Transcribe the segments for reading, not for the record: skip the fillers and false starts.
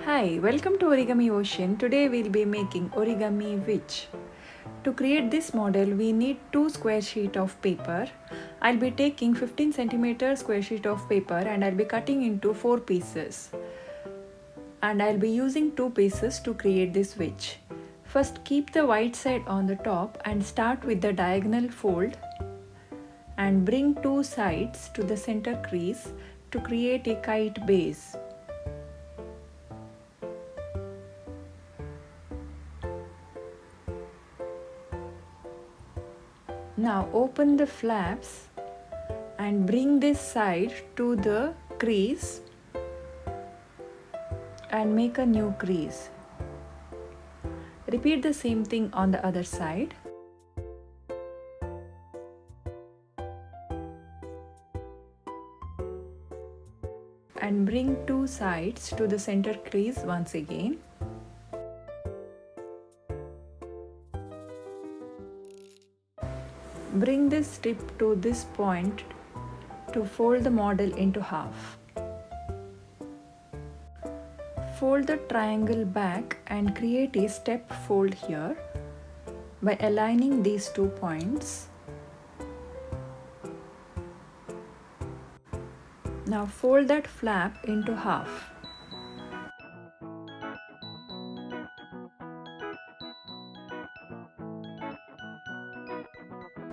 Hi, welcome to Origami Ocean. Today we'll be making Origami Witch. To create this model, we need 2 square sheet of paper. I'll be taking 15 centimeter square sheet of paper and I'll be cutting into 4 pieces. And I'll be using 2 pieces to create this witch. First, keep the white side on the top and start with the diagonal fold and bring 2 sides to the center crease to create a kite base. Now open the flaps and bring this side to the crease and make a new crease. Repeat the same thing on the other side. And bring 2 sides to the center crease once again. Bring this tip to this point to fold the model into half. Fold the triangle back and create a step fold here by aligning these 2 points. Now fold that flap into half.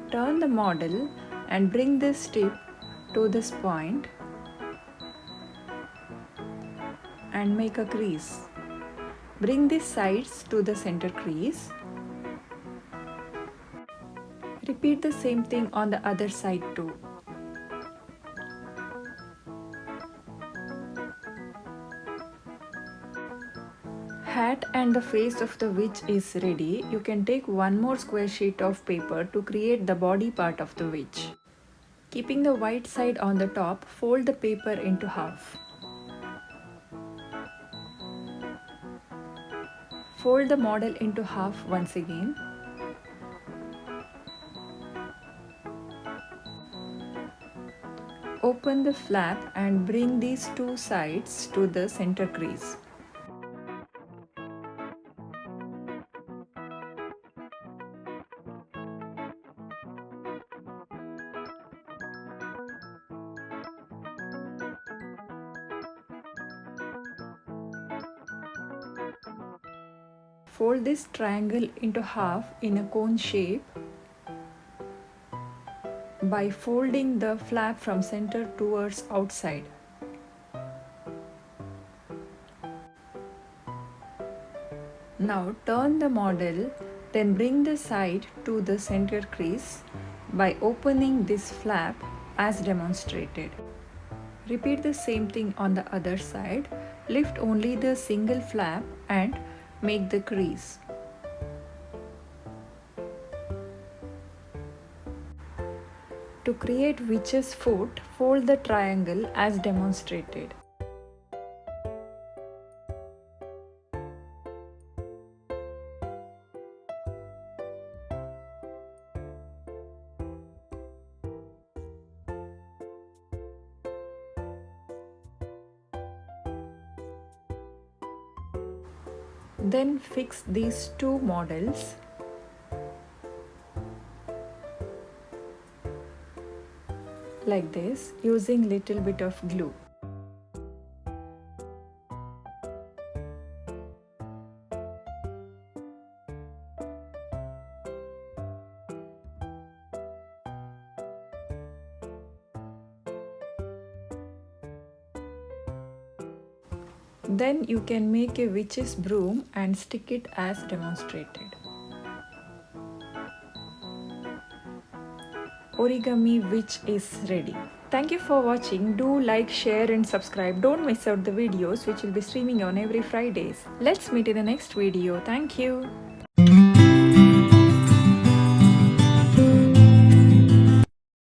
Turn the model and bring this tip to this point and make a crease. Bring these sides to the center crease. Repeat the same thing on the other side too. Hat and the face of the witch is ready. You can take one more square sheet of paper to create the body part of the witch. Keeping the white side on the top, fold the paper into half. Fold the model into half once again. Open the flap and bring these 2 sides to the center crease. Fold this triangle into half in a cone shape by folding the flap from center towards outside. Now turn the model, then bring the side to the center crease by opening this flap as demonstrated. Repeat the same thing on the other side. Lift only the single flap and make the crease. To create witch's foot, fold the triangle as demonstrated. Then fix these 2 models. Like this, using little bit of glue. Then you can make a witch's broom and stick it as demonstrated. Origami Witch is ready. Thank you for watching. Do like, share and subscribe. Don't miss out the videos which will be streaming on every Fridays. Let's meet in the next video. Thank you.